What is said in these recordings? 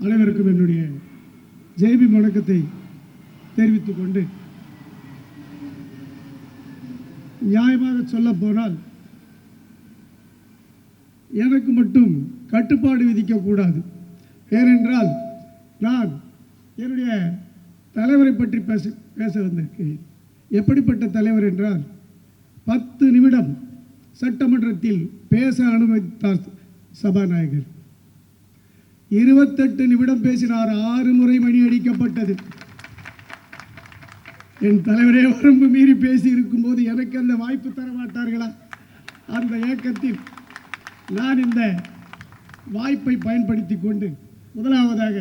அனைவருக்கும் என்னுடைய ஜெய்பி வணக்கத்தை தெரிவித்துக் கொண்டு, நியாயமாக சொல்ல போனால் எனக்கு மட்டும் கட்டுப்பாடு விதிக்கக்கூடாது. ஏனென்றால் நான் என்னுடைய தலைவரை பற்றி பேச வந்திருக்கிறேன். எப்படிப்பட்ட தலைவர் என்றால் 10 நிமிடம் சட்டமன்றத்தில் பேச அனுமதித்தார் சபாநாயகர். 28 நிமிடம் பேசினார். 6 முறை மணி அடிக்கப்பட்டது. என் தலைவரே வரம்பு மீறி பேசி இருக்கும் போது எனக்கு அந்த வாய்ப்பு தர மாட்டார்களா? அந்த ஏக்கத்தில் நான் இந்த வாய்ப்பை பயன்படுத்தி கொண்டு முதலாவதாக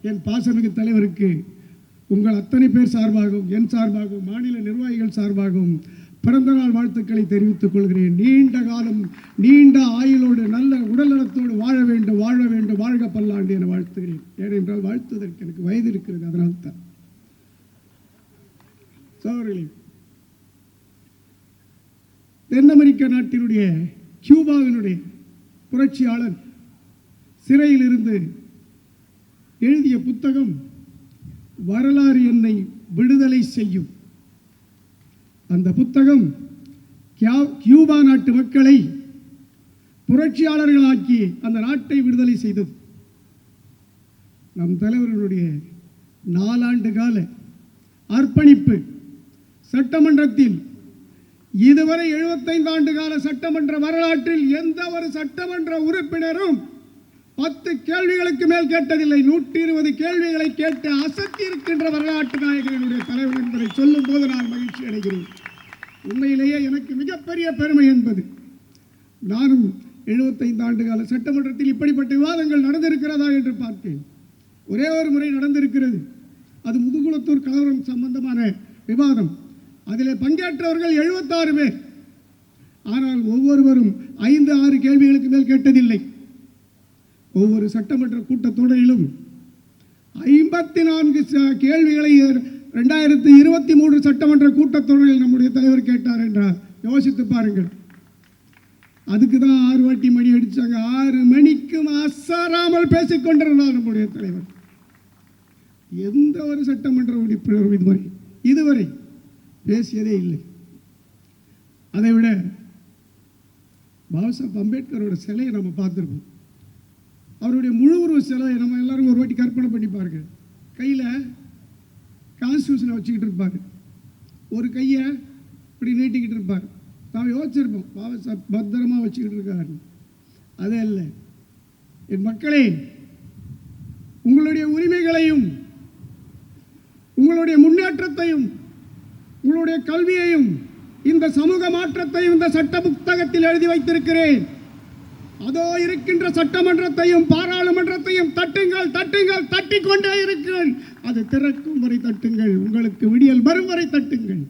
என் பாசமிகு தலைவருக்கு உங்கள் அத்தனை பேர் சார்பாகவும், என் சார்பாகவும், மாநில நிர்வாகிகள் சார்பாகவும் பிறந்தநாள் வாழ்த்துக்களை தெரிவித்துக் கொள்கிறேன். நீண்ட காலம், நீண்ட ஆயுளோடு, நல்ல உடல்நலத்தோடு வாழ வேண்டும், வாழ வேண்டும், வாழ்க பல்லாண்டு என வாழ்த்துகிறேன். ஏனென்றால் வாழ்த்துவதற்கு எனக்கு வயது இருக்கிறது. அதனால்தான் சோழர்களே, தென் அமெரிக்க நாட்டினுடைய கியூபாவினுடைய புரட்சியாளர் சிறையில் இருந்து எழுதிய புத்தகம் வரலாறு என்னை விடுதலை செய்யும். அந்த புத்தகம் கியூபா நாட்டு மக்களை புரட்சியாளர்களாக்கி அந்த நாட்டை விடுதலை செய்தது. நம் தலைவர்களுடைய 4 ஆண்டு கால அர்ப்பணிப்பு சட்டமன்றத்தில் இதுவரை 75 ஆண்டு கால சட்டமன்ற வரலாற்றில் எந்த ஒரு சட்டமன்ற உறுப்பினரும் 10 கேள்விகளுக்கு மேல் கேட்டதில்லை. 120 கேள்விகளை கேட்டு அசத்தி இருக்கின்ற வரலாற்று நாயகனுடைய தலைவர் என்பதை சொல்லும் போது நான் மகிழ்ச்சி அடைகிறேன். உண்மையிலேயே எனக்கு மிகப்பெரிய பெருமை என்பது, நானும் 75 ஆண்டு கால சட்டமன்றத்தில் இப்படிப்பட்ட விவாதங்கள் நடந்திருக்கிறதா என்று பார்த்தேன். ஒரே ஒரு முறை நடந்திருக்கிறது. அது முதுகுளத்தூர் கலவரம் சம்பந்தமான விவாதம். அதில் பங்கேற்றவர்கள் 76 பேர். ஆனால் ஒவ்வொருவரும் 5-6 கேள்விகளுக்கு மேல் கேட்டதில்லை. ஒவ்வொரு சட்டமன்ற கூட்டத்தொடரிலும் 54 கேள்விகளை 2023 சட்டமன்ற கூட்டத்தொடரில் நம்முடைய தலைவர் கேட்டார் என்றார். யோசித்து பாருங்கள். அதுக்கு தான் 6 வாட்டி மணி அடித்தாங்க. 6 மணிக்கும் அசராமல் பேசிக்கொண்டிருந்தார் நம்முடைய தலைவர். எந்த ஒரு சட்டமன்ற உறுப்பினரும் இதுவரை பேசியதே இல்லை. அதைவிட பாபாசாஹேப் அம்பேத்கரோட சிலையை நம்ம பார்த்துருப்போம். அவருடைய முழு உருவ சிலையை நம்ம எல்லாரும் ஒரு வாட்டி கற்பனை பண்ணி பாருங்க. கையில் கான்ஸ்டியூஷனை வச்சுக்கிட்டு இருப்பார், ஒரு கையை இப்படி நீட்டிக்கிட்டு இருப்பார். நாம் யோசிச்சிருப்போம் பாபாசாஹேப் பத்திரமா வச்சுக்கிட்டு இருக்காரு. அதே இல்லை. என் மக்களே, உங்களுடைய உரிமைகளையும், உங்களுடைய முன்னேற்றத்தையும், உங்களுடைய கல்வியையும், இந்த சமூக மாற்றத்தையும் இந்த சட்ட புத்தகத்தில் எழுதி வைத்திருக்கிறேன். அதோ இருக்கின்ற சட்டமன்றத்தையும் பாராளுமன்றத்தையும் தட்டுங்கள், தட்டுங்கள், தட்டிக்கொண்டே இருக்கிறேன். அது திறக்கும் வரை தட்டுங்கள், உங்களுக்கு விடியல் வரும் வரை தட்டுங்கள்.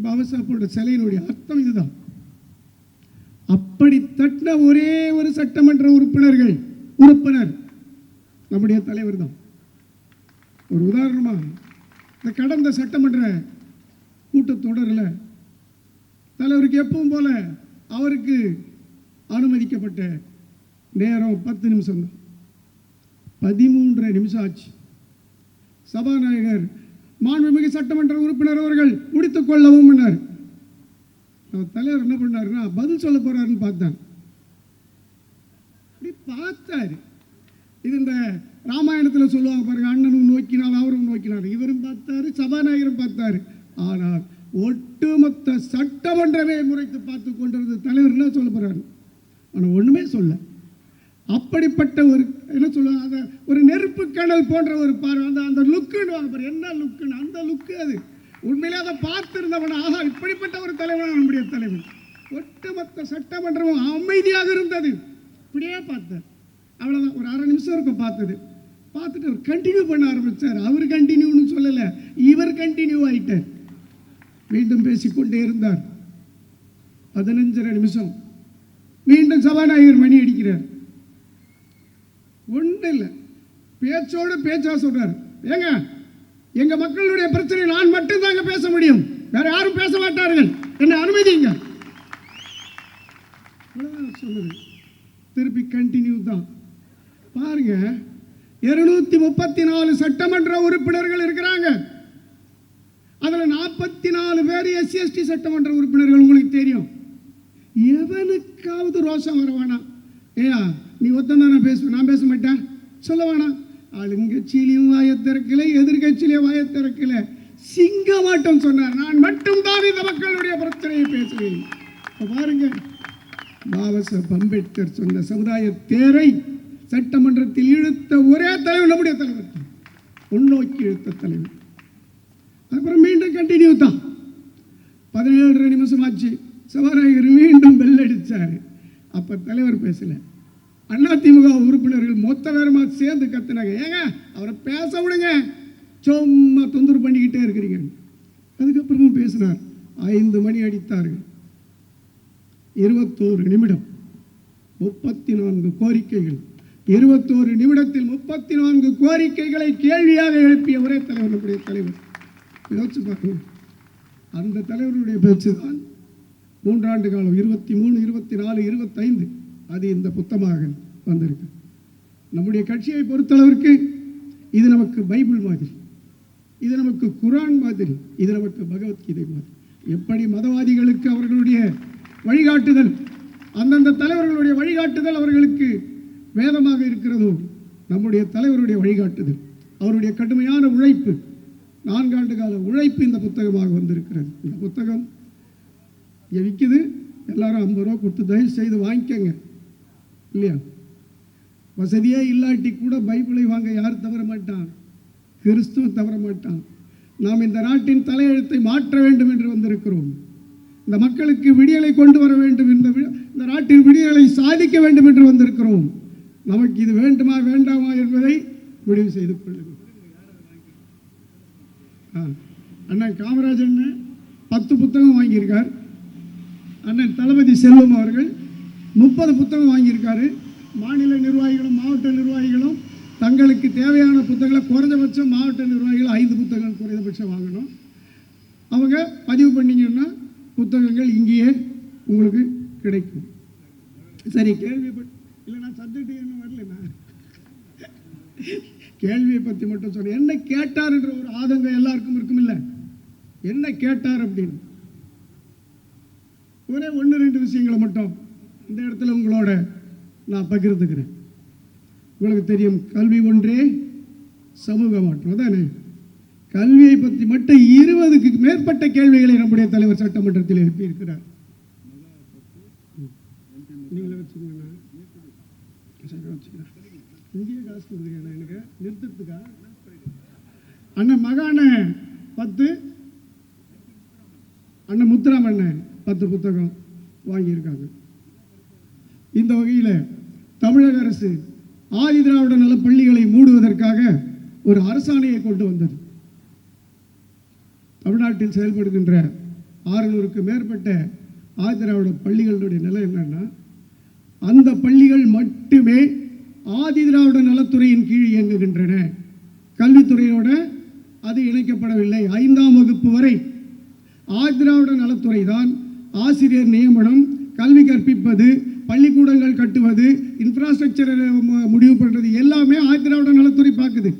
பாபாசாஹேப்போட சிலையினுடைய அர்த்தம் இதுதான். அப்படி தட்டின ஒரே ஒரு சட்டமன்ற உறுப்பினர் நம்முடைய தலைவர் தான். ஒரு உதாரணமாக, இந்த கடந்த சட்டமன்ற கூட்டத்தொடரில் தலைவருக்கு எப்பவும் போல அவருக்கு அனுமதிக்கப்பட்ட நேரம் 10 நிமிஷம் தான். 13 நிமிஷம் ஆச்சு. சபாநாயகர் மாண்புமிகு சட்டமன்ற உறுப்பினர் அவர்கள் முடித்துக் கொள்ளவும் பண்ணார். தலைவர் என்ன பண்ணாருன்னா, பதில் சொல்ல போறாருன்னு பார்த்தார். பார்த்தாரு. இது இந்த ராமாயணத்தில் சொல்லுவாங்க பாருங்க, அண்ணனும் நோக்கினார் அவரும் நோக்கினார். இவரும் பார்த்தாரு, சபாநாயகரும் பார்த்தாரு. ஆனால் ஒட்டுமொத்த சட்டமன்றமே முறைத்து பார்த்து கொண்டிருந்த தலைவர் என்ன சொல்ல போறாரு? ஆனால் ஒண்ணுமே சொல்ல. அப்படிப்பட்ட ஒரு என்ன சொல்லுவாங்க, ஒரு நெருப்பு கணல் போன்ற ஒரு பார்வை. அந்த லுக்குன்னு வாங்க பாரு, என்ன லுக்குன்னு, அந்த லுக்கு அது. உண்மையிலே அதை பார்த்திருந்தவன், ஆஹா இப்படிப்பட்ட ஒரு தலைவன் நம்முடைய தலைவன். ஒட்டுமொத்த சட்டமன்றமும் அமைதியாக இருந்தது. இப்படியே பார்த்தார். அவ்வளோதான். ஒரு 1/2 நிமிஷம் இருக்கும் பார்த்தது. பார்த்துட்டு அவர் கண்டினியூ பண்ண ஆரம்பித்தார். அவர் கண்டினியூன்னு சொல்லலை, இவர் கண்டினியூ ஆகிட்டார். மீண்டும் பேசிக்கொண்டே இருந்தார். 15 நிமிஷம். மீண்டும் சபாநாயகர் மணி அடிக்கிறார். ஒன்றும் இல்லை, பேச்சோடு பேச்சா சொல்றார். ஏங்க, எங்க மக்களுடைய பிரச்சனை நான் மட்டும் தாங்க பேச முடியும், வேற யாரும் பேச மாட்டார்கள், என்ன அனுமதிங்க. சொல்லுது. திருப்பி கண்டினியூ தான். பாருங்க, 234 சட்டமன்ற உறுப்பினர்கள் இருக்கிறாங்க. அதில் 44 பேர் SC/ST சட்டமன்ற உறுப்பினர்கள். உங்களுக்கு தெரியும். எவனுக்காவது ரோஷம் வர வேணாம். ஏயா நீ ஒத்தன் தானே பேசுவேன், நான் பேச மாட்டேன் சொல்ல வேணாம். ஆளுங்கட்சியிலையும் வாயை திறக்கல, எதிர்கட்சியிலையும் வாயை திறக்கல. சிங்கமாட்டம் சொன்னார், நான் மட்டும்தான் இந்த மக்களுடைய பிரச்சனையை பேசுவேன். பாருங்க, பாபாசாஹேப் அம்பேத்கர் சொன்ன சமுதாய தேரை சட்டமன்றத்தில் இழுத்த ஒரே தலைவர் நம்முடைய தலைவர், முன்னோக்கி இழுத்த தலைவர். அப்புறம் மீண்டும் கண்டினியூ தான். 17 நிமிஷம் ஆச்சு, சபாநாயகர் மீண்டும் பெல் அடித்தார். அப்போ தலைவர் பேசல. அதிமுக உறுப்பினர்கள் மொத்த பேருமா சேர்ந்து கத்துனாங்க, ஏங்க அவரை பேச விடுங்க, சும்மா தொந்தரவு பண்ணிக்கிட்டே இருக்கிறீங்க. அதுக்கப்புறமும் பேசினார். 5 மணி அடித்தார்கள். 21 நிமிடம் 34 கோரிக்கைகள். 21 நிமிடத்தில் 34 கோரிக்கைகளை கேள்வியாக எழுப்பிய ஒரே தலைவர் நம்முடைய தலைவர். யோசிச்சு பார்க்கணும். அந்த தலைவருடைய பேச்சு தான் 3 ஆண்டு காலம், 23, 24, 25 அது இந்த புத்தகமாக வந்திருக்கு. நம்முடைய கட்சியை பொறுத்தளவிற்கு இது நமக்கு பைபிள் மாதிரி, இது நமக்கு குரான் மாதிரி, இது நமக்கு பகவத்கீதை மாதிரி. எப்படி மதவாதிகளுக்கு அவர்களுடைய வழிகாட்டுதல், அந்தந்த தலைவர்களுடைய வழிகாட்டுதல் அவர்களுக்கு வேதமாக இருக்கிறதோ, நம்முடைய தலைவருடைய வழிகாட்டுதல், அவருடைய கடுமையான உழைப்பு, 4 ஆண்டு கால உழைப்பு இந்த புத்தகமாக வந்திருக்கிறது. இந்த புத்தகம் இங்கே விற்கிது, எல்லாரும் 50 ரூபா கொடுத்து தயவு செய்து வாங்கிக்கங்க. இல்லையா? வசதியே இல்லாட்டி கூட பைபிளை வாங்க யார் தவற மாட்டான்? கிறிஸ்துவ தவற மாட்டான். நாம் இந்த நாட்டின் தலையெழுத்தை மாற்ற வேண்டும் என்று வந்திருக்கிறோம். இந்த மக்களுக்கு விடியலை கொண்டு வர வேண்டும், இந்த நாட்டின் விடியலை சாதிக்க வேண்டும் என்று வந்திருக்கிறோம். நமக்கு இது வேண்டுமா வேண்டாமா என்பதை முடிவு செய்து கொள்ளுங்கள். அண்ணன் காமராஜன் 10 புத்தகம் வாங்கியிருக்கார். அண்ணன் தளபதி செல்வம் அவர்கள் 30 புத்தகம் வாங்கியிருக்காரு. மாநில நிர்வாகிகளும் மாவட்ட நிர்வாகிகளும் தங்களுக்கு தேவையான புத்தகங்களை குறைஞ்சபட்சம் மாவட்ட நிர்வாகிகள் 5 புத்தகங்கள் குறைந்தபட்சம் வாங்கணும். அவங்க பதிவு பண்ணிங்கன்னா புத்தகங்கள் இங்கேயே உங்களுக்கு கிடைக்கும். சரி, கேள்விப்பட்டு இல்லை, நான் சப்ஜெக்ட் என்ன வரலண்ணா, கேள்வியை பற்றி மட்டும் சொல்ல. என்ன கேட்டார் என்ற ஒரு ஆதங்கம் எல்லாருக்கும் இருக்கும் இல்லை? என்ன கேட்டார் அப்படின்னு ஒரே 1-2 விஷயங்களை மட்டும் இந்த இடத்துல உங்களோட நான் பகிர்ந்துக்கிறேன். உங்களுக்கு தெரியும், கல்வி ஒன்றே சமூக மாற்றம் தானே. கல்வியை பற்றி மட்டும் 20க்கு மேற்பட்ட கேள்விகளை நம்முடைய தலைவர் சட்டமன்றத்தில் எழுப்பியிருக்கிறார். நீங்களே வச்சுக்கோங்க, இங்கேயே காசு கொடுக்குறீங்க எனக்கு நிறுத்தத்துக்கா. அண்ணன் மகான 10, அண்ணன் முத்துராமண்ணன் 10 புத்தகம் வாங்கியிருக்காங்க. இந்த வகையில் தமிழக அரசு ஆதி திராவிட நல பள்ளிகளை மூடுவதற்காக ஒரு அரசாணையை கொண்டு வந்தது. தமிழ்நாட்டில் செயல்படுகின்ற 600க்கு மேற்பட்ட ஆதி திராவிட பள்ளிகளுடைய நிலை என்னன்னா, அந்த பள்ளிகள் மட்டுமே ஆதி திராவிட நலத்துறையின் கீழ் இயங்குகின்றன. கல்வித்துறையோட அது இணைக்கப்படவில்லை. 5ஆம் வகுப்பு வரை ஆதி திராவிட நலத்துறை தான் ஆசிரியர் நியமனம், கல்வி கற்பிப்பது, பள்ளிக்கூடங்கள் கட்டுவது, இன்ஃப்ராஸ்ட்ரக்சரை முடிவு பண்ணுறது எல்லாமே ஆதி திராவிட நலத்துறை பார்க்குது.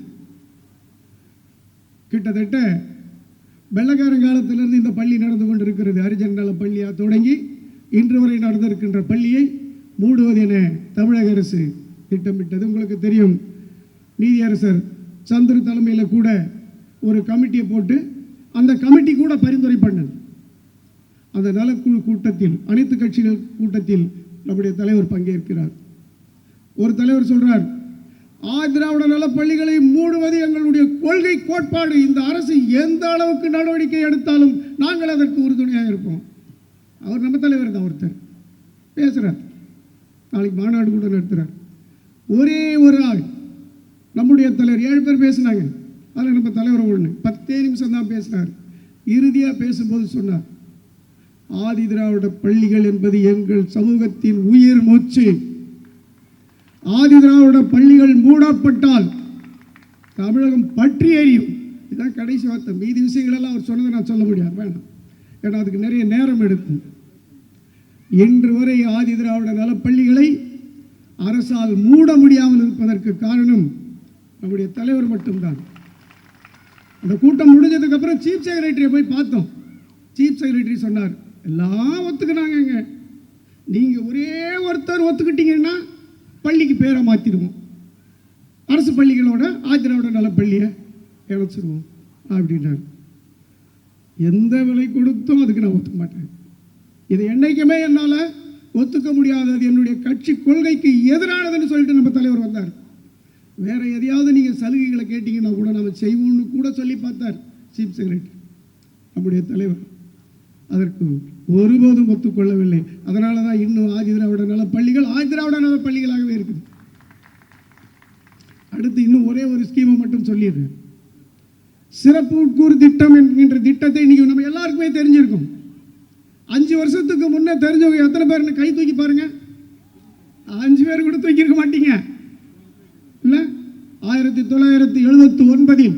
கிட்டத்தட்ட வெள்ளக்காரங்காலத்திலிருந்து இந்த பள்ளி நடந்து கொண்டிருக்கிறது. ஹரிஜன் நல பள்ளியாக தொடங்கி இன்று வரை நடந்திருக்கின்ற பள்ளியை மூடுவது என தமிழக அரசு திட்டமிட்டது. உங்களுக்கு தெரியும், நீதியரசர் சந்திர தலைமையில் கூட ஒரு கமிட்டியை போட்டு அந்த கமிட்டி கூட பரிந்துரை பண்ணது. அந்த நலக்குழு கூட்டத்தில், அனைத்து கட்சிகள் கூட்டத்தில் நம்முடைய தலைவர் பங்கேற்கிறார். ஒரு தலைவர் சொல்றார், ஆதி திராவிட நல பள்ளிகளை மூடுவது எங்களுடைய கொள்கை கோட்பாடு. இந்த அரசு எந்த அளவுக்கு நடவடிக்கை எடுத்தாலும் நாங்கள் அதற்கு உறுதுணையாக இருப்போம். அவர் நம்ம தலைவர் தான். ஒருத்தர் பேசுறார், நாளைக்கு மாநாடு கூட நடத்துறார். ஒரே ஒரு ஆள் நம்முடைய தலைவர், 7 பேர் பேசினாங்க, அதில் நம்ம தலைவர் 10 நிமிஷம் தான் பேசினார். இறுதியாக பேசும்போது சொன்னார், ஆதி திராவிட பள்ளிகள் என்பது எங்கள் சமூகத்தின் உயிர் மூச்சு. ஆதி திராவிட பள்ளிகள் மூடப்பட்டால் தமிழகம் பற்றி எரியும். இதுதான் கடைசி வார்த்தை. மீதி விஷயங்களெல்லாம் அவர் சொன்னதை நான் சொல்ல முடியாது, வேணாம், ஏன்னா அதுக்கு நிறைய நேரம் எடுக்கும். இன்று வரை ஆதி திராவிட நல பள்ளிகளை அரசால் மூட முடியாமல் இருப்பதற்கு காரணம் நம்முடைய தலைவர் மட்டும்தான். அந்த கூட்டம் முடிஞ்சதுக்கப்புறம் சீஃப் செக்ரட்டரியை போய் பார்த்தோம். சீஃப் செக்ரட்டரி சொன்னார், எல்லாம் ஒத்துக்கினாங்க, நீங்கள் ஒரே ஒருத்தர் ஒத்துக்கிட்டீங்கன்னா பள்ளிக்கு பேரை மாற்றிடுவோம், அரசு பள்ளிகளோட ஆதிராவிட நல பள்ளியை இணைச்சிருவோம் அப்படின்னாரு. எந்த விலை கொடுத்தும் அதுக்கு நான் ஒத்துக்க மாட்டேன். இது என்றைக்குமே என்னால் ஒத்துக்க முடியாதது, என்னுடைய கட்சி கொள்கைக்கு எதிரானதுன்னு சொல்லிட்டு நம்ம தலைவர் வந்தார். வேற எதையாவது நீங்கள் சலுகைகளை கேட்டிங்கன்னா கூட நம்ம செய்வோம்னு கூட சொல்லி பார்த்தார் சீஃப் செக்ரட்டரி. நம்முடைய தலைவர் அதற்கு ஒருபோதும் ஒத்துக்கொள்ளவில்லை. அதனால தான் இன்னும் ஆதிதிராவிட நல பள்ளிகள் ஆதிதிராவிட நல பள்ளிகளாகவே இருக்குது. அடுத்து இன்னும் ஒரே ஒரு ஸ்கீமை மட்டும் சொல்லிடுறேன். சிறப்பு உட்கூறு திட்டம் என்கின்ற திட்டத்தை இன்னைக்கு நம்ம எல்லாருக்குமே தெரிஞ்சிருக்கும். 5 வருஷத்துக்கு முன்னே தெரிஞ்சவங்க எத்தனை பேர்னு கை தூக்கி பாருங்க. 5 பேர் கூட தூக்கியிருக்க மாட்டீங்க இல்லை. 1979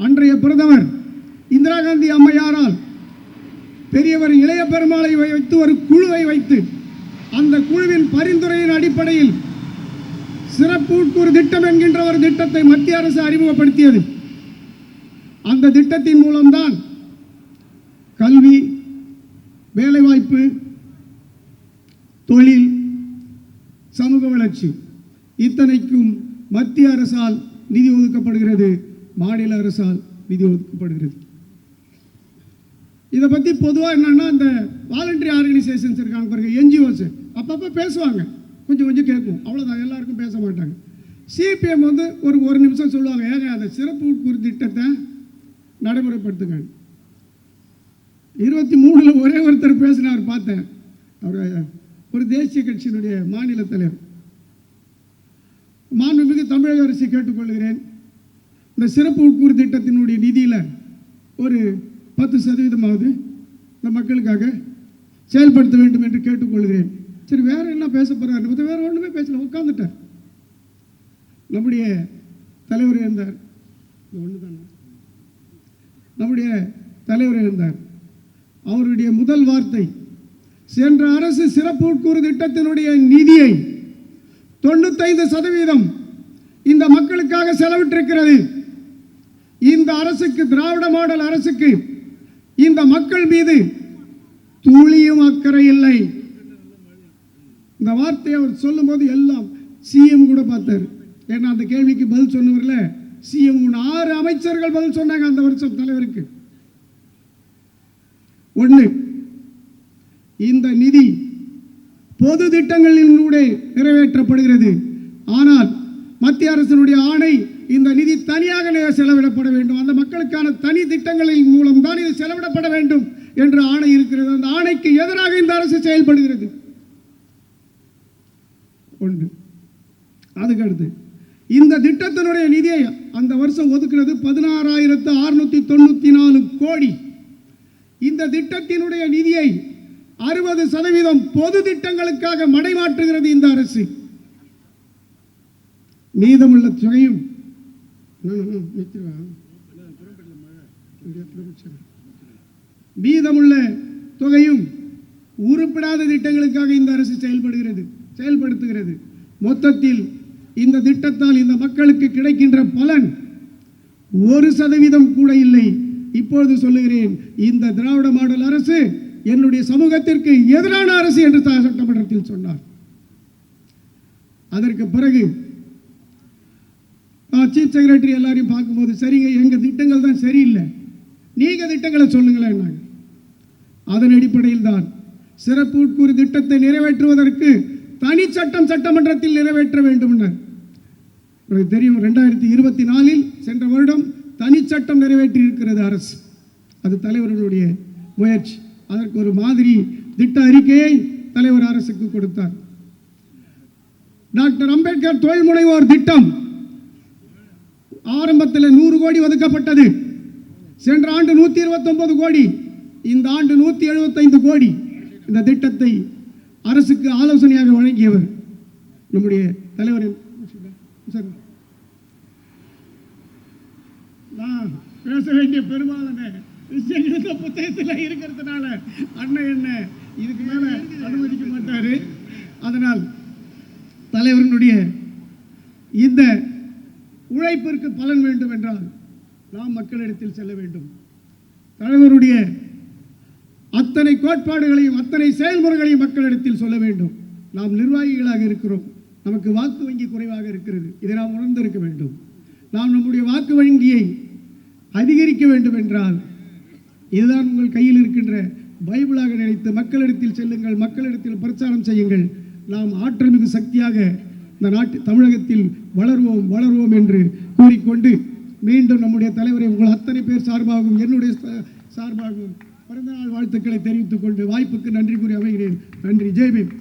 அன்றைய பிரதமர் இந்திரா காந்தி அம்மையாரால் பெரியவர் இளைய பெருமாளை வைத்து ஒரு குழுவை வைத்து அந்த குழுவின் பரிந்துரையின் அடிப்படையில் சிறப்பு உட்கூறு திட்டம் என்கின்ற ஒரு திட்டத்தை மத்திய அரசு அறிமுகப்படுத்தியது. அந்த திட்டத்தின் மூலம்தான் கல்வி, வேலைவாய்ப்பு, தொழில், சமூக வளர்ச்சி இத்தனைக்கும் மத்திய அரசால் நிதி ஒதுக்கப்படுகிறது, மாநில அரசால் நிதி ஒதுக்கப்படுகிறது. இதை பற்றி பொதுவாக என்னன்னா, இந்த வாலண்டரி ஆர்கனைசேஷன்ஸ் இருக்காங்க பாருங்க, என்ஜிஓஸ், அப்பப்போ பேசுவாங்க, கொஞ்சம் கொஞ்சம் கேட்கும், அவ்வளோதான், எல்லாருக்கும் பேச மாட்டாங்க. சிபிஎம் ஒரு நிமிஷம் சொல்லுவாங்க, ஏங்க அந்த சிறப்பு உட்கூறு திட்டத்தை நடைமுறைப்படுத்துங்க. 23 ஒரே ஒருத்தர் பேசினார், பார்த்தேன். அவர் ஒரு தேசிய கட்சியினுடைய மாநில தலைவர். மாண்புமிகு தமிழக அரசு கேட்டுக்கொள்கிறேன், இந்த சிறப்பு உட்கூறு திட்டத்தினுடைய நிதியில் ஒரு 10% இந்த மக்களுக்காக செயல்படுத்த வேண்டும் என்று கேட்டுக்கொள்கிறேன். சரி, வேற என்ன பேச போறாரு? வேற ஒன்றுமே பேசல, உட்கார்ந்துட்டார். நம்முடைய தலைவர் இருந்தார், நம்முடைய தலைவர் இருந்தார். அவருடைய முதல் வார்த்தை, சென்ற அரசு சிறப்பு உட்கூறு திட்டத்தினுடைய நிதியை 95% இந்த மக்களுக்காக செலவிட்டிருக்கிறது. இந்த அரசுக்கு, திராவிட மாடல் அரசுக்கு இந்த மக்கள் மீது துளியும் அக்கறை இல்லை. இந்த வார்த்தையை அவர் சொல்லும் போது எல்லாம் சிஎம் கூட பார்த்தார். ஏன்னா அந்த கேள்விக்கு பதில் சொன்னவர்ல சிஎம் 6 அமைச்சர்கள் பதில் சொன்னாங்க அந்த வருஷம் தலைவருக்கு. ஒன்று, இந்த நிதி பொது திட்டங்களிலூടെ நிறைவேற்றப்படுகிறது. ஆனால் மத்திய அரசினுடைய ஆணை, இந்த நிதி தனியாக செலவிடப்பட வேண்டும், அந்த மக்களுக்கான தனி திட்டங்களின் மூலம் தான் இது செலவிடப்பட வேண்டும் என்ற ஆணை இருக்கிறது. அந்த ஆணைக்கு எதிராக இந்த அரசு செயல்படுகிறது. ஒன்று. அதுக்கடுத்து, இந்த திட்டத்தினுடைய நிதியை அந்த வருஷம் ஒதுக்குறது 16,694 கோடி. இந்த திட்டத்தினுடைய நிதியை 60% பொது திட்டங்களுக்காக மடைமாற்றுகிறது இந்த அரசு. மீதமுள்ள தொகையும் உருப்படாத திட்டங்களுக்காக இந்த அரசு செயல்படுத்துகிறது. மொத்தத்தில் இந்த திட்டத்தால் இந்த மக்களுக்கு கிடைக்கின்ற பலன் 1% கூட இல்லை. இப்பொழுது சொல்லுகிறேன், இந்த திராவிட மாடல் அரசு என்னுடைய சமூகத்திற்கு எதிரான அரசு என்று சட்டமன்றத்தில் சொன்னார். அதற்கு பிறகு சீஃப் செக்ரட்டரி எல்லாரையும் பார்க்கும்போது, சரிங்க, எங்க திட்டங்கள் தான் சரியில்லை, நீங்க திட்டங்களை சொல்லுங்களேன். அதன் அடிப்படையில் தான் சிறப்பு உட்கூறு திட்டத்தை நிறைவேற்றுவதற்கு தனி சட்டம் சட்டமன்றத்தில் நிறைவேற்ற வேண்டும். தெரியும், 2024 சென்ற வருடம் தனி சட்டம் நிறைவேற்றி இருக்கிறது அரசு. அது தலைவர்களுடைய முயற்சி. அதற்கு ஒரு மாதிரி திட்ட அறிக்கையை தலைவர் அரசுக்கு கொடுத்தார். டாக்டர் அம்பேத்கர் தொழில் முனைவோர் திட்டம் ஆரம்பத்தில் 100 கோடி ஒதுக்கப்பட்டது. சென்ற ஆண்டு 129 கோடி, இந்த ஆண்டு 175 கோடி. இந்த திட்டத்தை அரசுக்கு ஆலோசனையாக வழங்கியவர் நம்முடைய தலைவர். நான் பேச வேண்டிய பெரும்பாலான விஷயங்கள் புத்தகத்தில் இருக்கிறதுனால அண்ணன் என்ன இதுக்கு மேல அனுமதிக்க மாட்டாரு. அதனால் தலைவர்களுடைய இந்த உழைப்பிற்கு பலன் வேண்டும் என்றால் நாம் மக்களிடத்தில் செல்ல வேண்டும். தலைவருடைய அத்தனை கோட்பாடுகளையும் அத்தனை செயல்முறைகளையும் மக்களிடத்தில் சொல்ல வேண்டும். நாம் நிர்வாகிகளாக இருக்கிறோம், நமக்கு வாக்கு வங்கி குறைவாக இருக்கிறது, இதை நாம் உணர்ந்திருக்க வேண்டும். நாம் நம்முடைய வாக்கு வங்கியை அதிகரிக்க வேண்டும் என்றால் இதுதான் உங்கள் கையில் இருக்கின்ற பைபிளாக நினைத்து மக்களிடத்தில் செல்லுங்கள், மக்களிடத்தில் பிரச்சாரம் செய்யுங்கள். நாம் ஆற்றல் மிகு சக்தியாக இந்த தமிழகத்தில் வளர்வோம் என்று கூறிக்கொண்டு மீண்டும் நம்முடைய தலைவரை உங்கள் அத்தனை பேர் சார்பாகவும் என்னுடைய சார்பாகவும் பிறந்தநாள் வாழ்த்துக்களை தெரிவித்துக் கொண்டு வாய்ப்புக்கு நன்றி கூறி அமைகிறேன். நன்றி. ஜெய் பீம்.